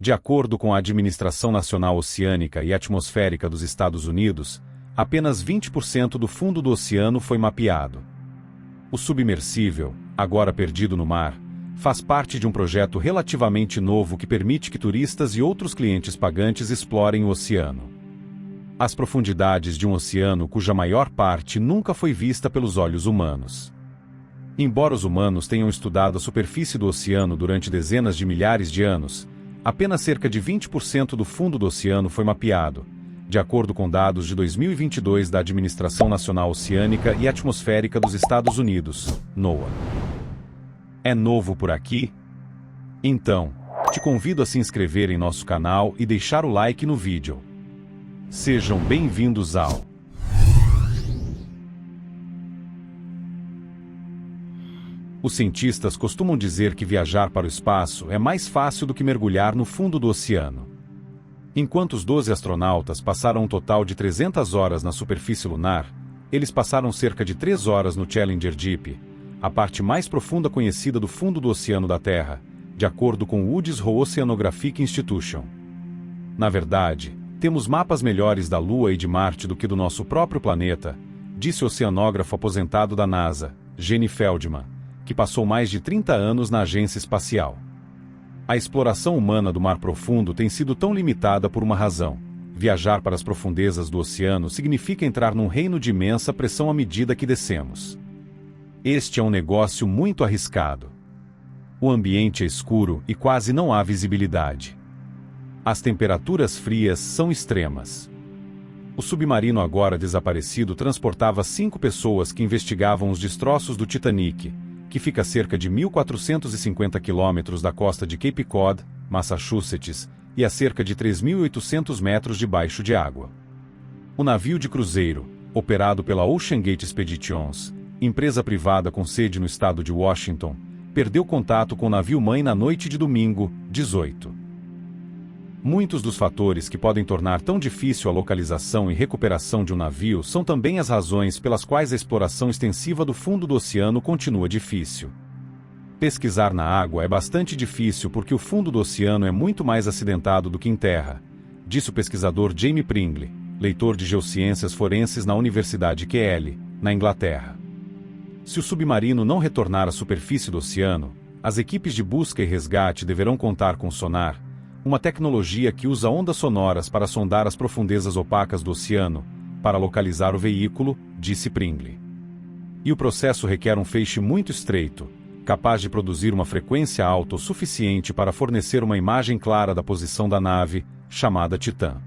De acordo com a Administração Nacional Oceânica e Atmosférica dos Estados Unidos, apenas 20% do fundo do oceano foi mapeado. O submersível, agora perdido no mar, faz parte de um projeto relativamente novo que permite que turistas e outros clientes pagantes explorem o oceano. As profundidades de um oceano cuja maior parte nunca foi vista pelos olhos humanos. Embora os humanos tenham estudado a superfície do oceano durante dezenas de milhares de anos, apenas cerca de 20% do fundo do oceano foi mapeado, de acordo com dados de 2022 da Administração Nacional Oceânica e Atmosférica dos Estados Unidos, NOAA. É novo por aqui? Então, te convido a se inscrever em nosso canal e deixar o like no vídeo. Sejam bem-vindos ao... Os cientistas costumam dizer que viajar para o espaço é mais fácil do que mergulhar no fundo do oceano. Enquanto os 12 astronautas passaram um total de 300 horas na superfície lunar, eles passaram cerca de 3 horas no Challenger Deep, a parte mais profunda conhecida do fundo do oceano da Terra, de acordo com o Woods Hole Oceanographic Institution. Na verdade, temos mapas melhores da Lua e de Marte do que do nosso próprio planeta, disse o oceanógrafo aposentado da NASA, Gene Feldman, que passou mais de 30 anos na agência espacial. A exploração humana do mar profundo tem sido tão limitada por uma razão. Viajar para as profundezas do oceano significa entrar num reino de imensa pressão à medida que descemos. Este é um negócio muito arriscado. O ambiente é escuro e quase não há visibilidade. As temperaturas frias são extremas. O submarino agora desaparecido transportava 5 pessoas que investigavam os destroços do Titanic, que fica a cerca de 1.450 quilômetros da costa de Cape Cod, Massachusetts, e a cerca de 3.800 metros debaixo de água. O navio de cruzeiro, operado pela Ocean Gate Expeditions, empresa privada com sede no estado de Washington, perdeu contato com o navio-mãe na noite de domingo, 18. Muitos dos fatores que podem tornar tão difícil a localização e recuperação de um navio são também as razões pelas quais a exploração extensiva do fundo do oceano continua difícil. Pesquisar na água é bastante difícil porque o fundo do oceano é muito mais acidentado do que em terra, disse o pesquisador Jamie Pringle, leitor de geociências forenses na Universidade Keele, na Inglaterra. Se o submarino não retornar à superfície do oceano, as equipes de busca e resgate deverão contar com sonar, uma tecnologia que usa ondas sonoras para sondar as profundezas opacas do oceano, para localizar o veículo, disse Pringle. E o processo requer um feixe muito estreito, capaz de produzir uma frequência alta o suficiente para fornecer uma imagem clara da posição da nave, chamada Titã.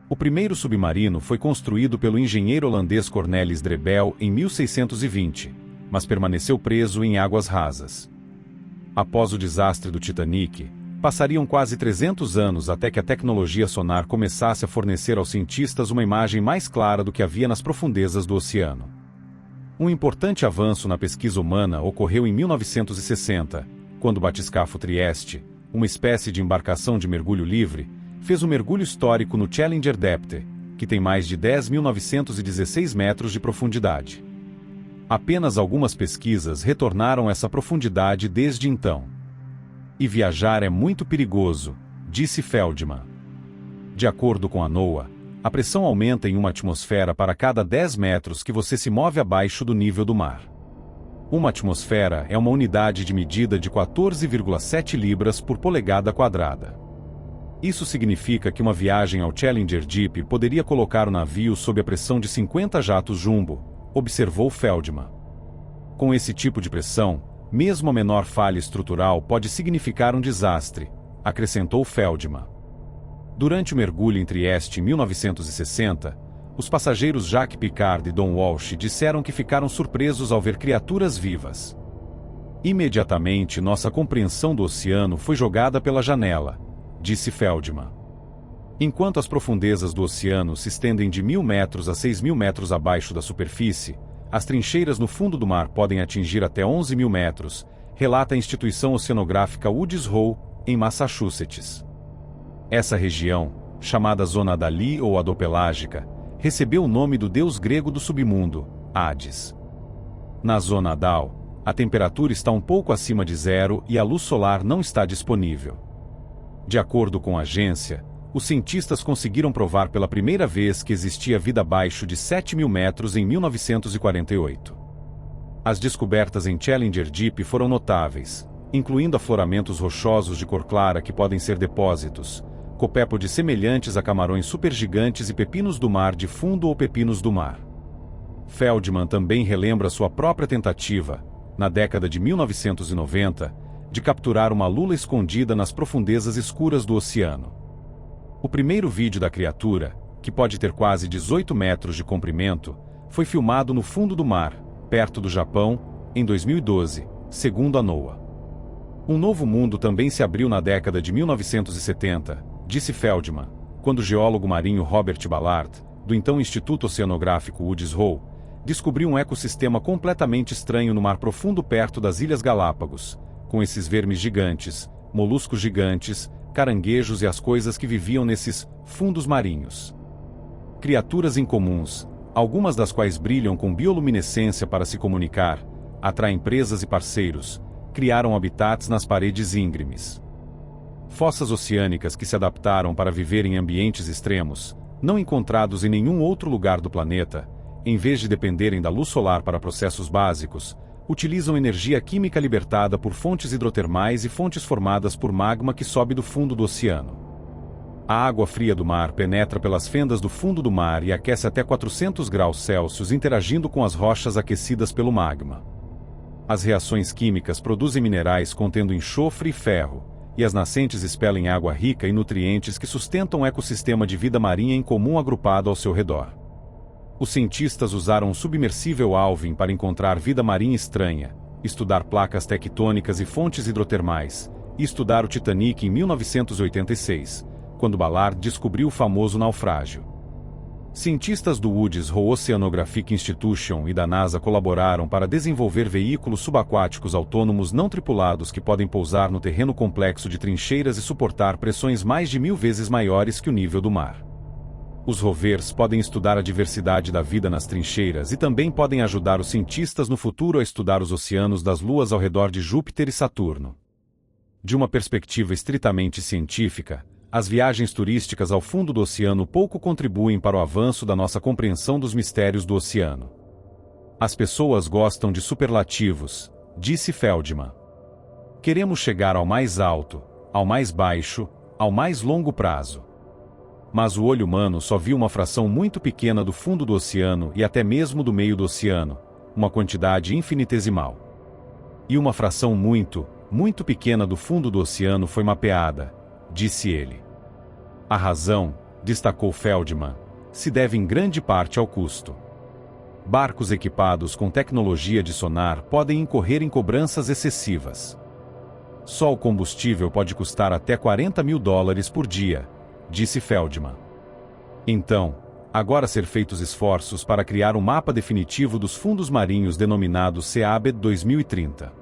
O primeiro submarino foi construído pelo engenheiro holandês Cornelis Drebbel em 1620, mas permaneceu preso em águas rasas. Após o desastre do Titanic, passariam quase 300 anos até que a tecnologia sonar começasse a fornecer aos cientistas uma imagem mais clara do que havia nas profundezas do oceano. Um importante avanço na pesquisa humana ocorreu em 1960, quando o batiscafo Trieste, uma espécie de embarcação de mergulho livre, fez um mergulho histórico no Challenger Deep, que tem mais de 10.916 metros de profundidade. Apenas algumas pesquisas retornaram essa profundidade desde então. E viajar é muito perigoso, disse Feldman. De acordo com a NOAA, a pressão aumenta em uma atmosfera para cada 10 metros que você se move abaixo do nível do mar. Uma atmosfera é uma unidade de medida de 14,7 libras por polegada quadrada. Isso significa que uma viagem ao Challenger Deep poderia colocar o navio sob a pressão de 50 jatos jumbo, observou Feldman. Com esse tipo de pressão, mesmo a menor falha estrutural pode significar um desastre, acrescentou Feldman. Durante o mergulho em Trieste em 1960, os passageiros Jacques Piccard e Don Walsh disseram que ficaram surpresos ao ver criaturas vivas. Imediatamente nossa compreensão do oceano foi jogada pela janela, disse Feldman. Enquanto as profundezas do oceano se estendem de 1.000 metros a 6.000 metros abaixo da superfície, as trincheiras no fundo do mar podem atingir até 11.000 metros, relata a instituição oceanográfica Woods Hole, em Massachusetts. Essa região, chamada Zona Dali ou Adopelágica, recebeu o nome do deus grego do submundo, Hades. Na Zona Dal, a temperatura está um pouco acima de zero e a luz solar não está disponível. De acordo com a agência, os cientistas conseguiram provar pela primeira vez que existia vida abaixo de 7.000 metros em 1948. As descobertas em Challenger Deep foram notáveis, incluindo afloramentos rochosos de cor clara que podem ser depósitos, copépodes semelhantes a camarões supergigantes e pepinos do mar de fundo ou pepinos do mar. Feldman também relembra sua própria tentativa, na década de 1990, de capturar uma lula escondida nas profundezas escuras do oceano. O primeiro vídeo da criatura, que pode ter quase 18 metros de comprimento, foi filmado no fundo do mar, perto do Japão, em 2012, segundo a NOAA. Um novo mundo também se abriu na década de 1970, disse Feldman, quando o geólogo marinho Robert Ballard, do então Instituto Oceanográfico Woods Hole, descobriu um ecossistema completamente estranho no mar profundo perto das Ilhas Galápagos, com esses vermes gigantes, moluscos gigantes, caranguejos e as coisas que viviam nesses fundos marinhos. Criaturas incomuns, algumas das quais brilham com bioluminescência para se comunicar, atraem presas e parceiros, criaram habitats nas paredes íngremes. Fossas oceânicas que se adaptaram para viver em ambientes extremos, não encontrados em nenhum outro lugar do planeta, em vez de dependerem da luz solar para processos básicos, utilizam energia química libertada por fontes hidrotermais e fontes formadas por magma que sobe do fundo do oceano. A água fria do mar penetra pelas fendas do fundo do mar e aquece até 400 graus Celsius interagindo com as rochas aquecidas pelo magma. As reações químicas produzem minerais contendo enxofre e ferro, e as nascentes expelem água rica em nutrientes que sustentam um ecossistema de vida marinha em comum agrupado ao seu redor. Os cientistas usaram um submersível Alvin para encontrar vida marinha estranha, estudar placas tectônicas e fontes hidrotermais, e estudar o Titanic em 1986, quando Ballard descobriu o famoso naufrágio. Cientistas do Woods Hole Oceanographic Institution e da NASA colaboraram para desenvolver veículos subaquáticos autônomos não tripulados que podem pousar no terreno complexo de trincheiras e suportar pressões mais de 1000 vezes maiores que o nível do mar. Os rovers podem estudar a diversidade da vida nas trincheiras e também podem ajudar os cientistas no futuro a estudar os oceanos das luas ao redor de Júpiter e Saturno. De uma perspectiva estritamente científica, as viagens turísticas ao fundo do oceano pouco contribuem para o avanço da nossa compreensão dos mistérios do oceano. As pessoas gostam de superlativos, disse Feldman. Queremos chegar ao mais alto, ao mais baixo, ao mais longo prazo. Mas o olho humano só viu uma fração muito pequena do fundo do oceano e até mesmo do meio do oceano, uma quantidade infinitesimal. E uma fração muito, muito pequena do fundo do oceano foi mapeada, disse ele. A razão, destacou Feldman, se deve em grande parte ao custo. Barcos equipados com tecnologia de sonar podem incorrer em cobranças excessivas. Só o combustível pode custar até $40.000 por dia, disse Feldman. Então, agora ser feitos esforços para criar um mapa definitivo dos fundos marinhos denominado Seabed 2030.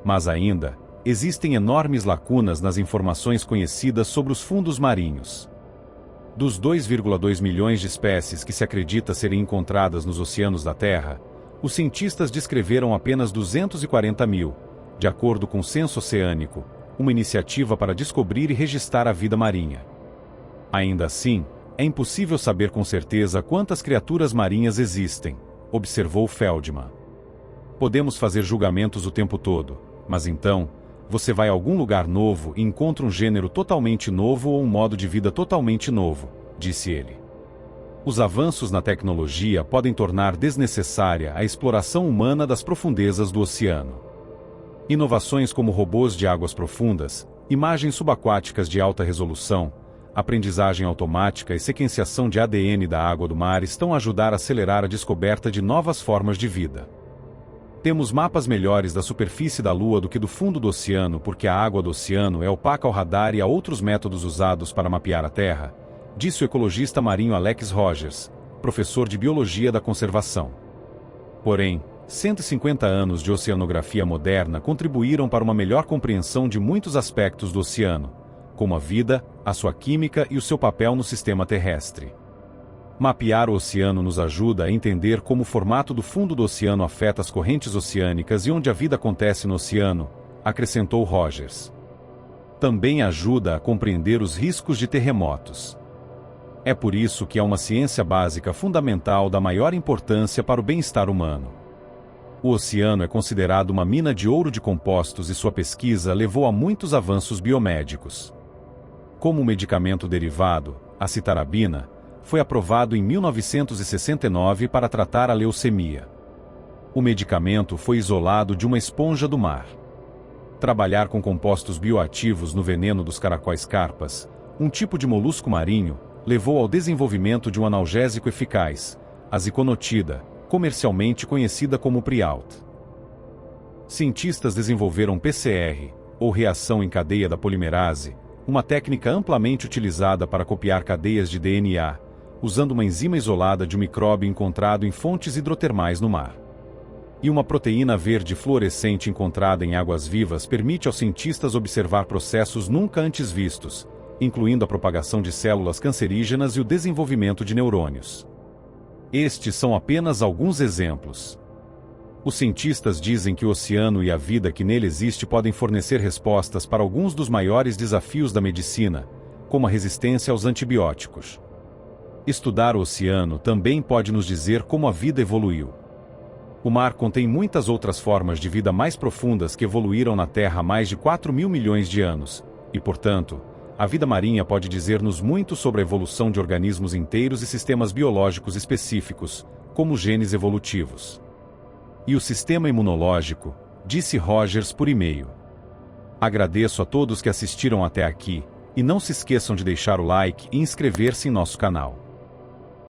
Mas ainda, existem enormes lacunas nas informações conhecidas sobre os fundos marinhos. Dos 2,2 milhões de espécies que se acredita serem encontradas nos oceanos da Terra, os cientistas descreveram apenas 240.000, de acordo com o Censo Oceânico, uma iniciativa para descobrir e registrar a vida marinha. Ainda assim, é impossível saber com certeza quantas criaturas marinhas existem, observou Feldman. Podemos fazer julgamentos o tempo todo, mas então, você vai a algum lugar novo e encontra um gênero totalmente novo ou um modo de vida totalmente novo, disse ele. Os avanços na tecnologia podem tornar desnecessária a exploração humana das profundezas do oceano. Inovações como robôs de águas profundas, imagens subaquáticas de alta resolução, aprendizagem automática e sequenciação de ADN da água do mar estão a ajudar a acelerar a descoberta de novas formas de vida. Temos mapas melhores da superfície da Lua do que do fundo do oceano porque a água do oceano é opaca ao radar e a outros métodos usados para mapear a Terra, disse o ecologista marinho Alex Rogers, professor de Biologia da Conservação. Porém, 150 anos de oceanografia moderna contribuíram para uma melhor compreensão de muitos aspectos do oceano, como a vida, a sua química e o seu papel no sistema terrestre. Mapear o oceano nos ajuda a entender como o formato do fundo do oceano afeta as correntes oceânicas e onde a vida acontece no oceano, acrescentou Rogers. Também ajuda a compreender os riscos de terremotos. É por isso que é uma ciência básica fundamental da maior importância para o bem-estar humano. O oceano é considerado uma mina de ouro de compostos e sua pesquisa levou a muitos avanços biomédicos. Como medicamento derivado, a citarabina, foi aprovado em 1969 para tratar a leucemia. O medicamento foi isolado de uma esponja do mar. Trabalhar com compostos bioativos no veneno dos caracóis carpas, um tipo de molusco marinho, levou ao desenvolvimento de um analgésico eficaz, a ziconotida, comercialmente conhecida como Prialt. Cientistas desenvolveram PCR, ou reação em cadeia da polimerase, uma técnica amplamente utilizada para copiar cadeias de DNA, usando uma enzima isolada de um micróbio encontrado em fontes hidrotermais no mar. E uma proteína verde fluorescente encontrada em águas vivas permite aos cientistas observar processos nunca antes vistos, incluindo a propagação de células cancerígenas e o desenvolvimento de neurônios. Estes são apenas alguns exemplos. Os cientistas dizem que o oceano e a vida que nele existe podem fornecer respostas para alguns dos maiores desafios da medicina, como a resistência aos antibióticos. Estudar o oceano também pode nos dizer como a vida evoluiu. O mar contém muitas outras formas de vida mais profundas que evoluíram na Terra há mais de 4.000 milhões de anos, e, portanto, a vida marinha pode dizer-nos muito sobre a evolução de organismos inteiros e sistemas biológicos específicos, como genes evolutivos. E o sistema imunológico, disse Rogers por e-mail. Agradeço a todos que assistiram até aqui, e não se esqueçam de deixar o like e inscrever-se em nosso canal.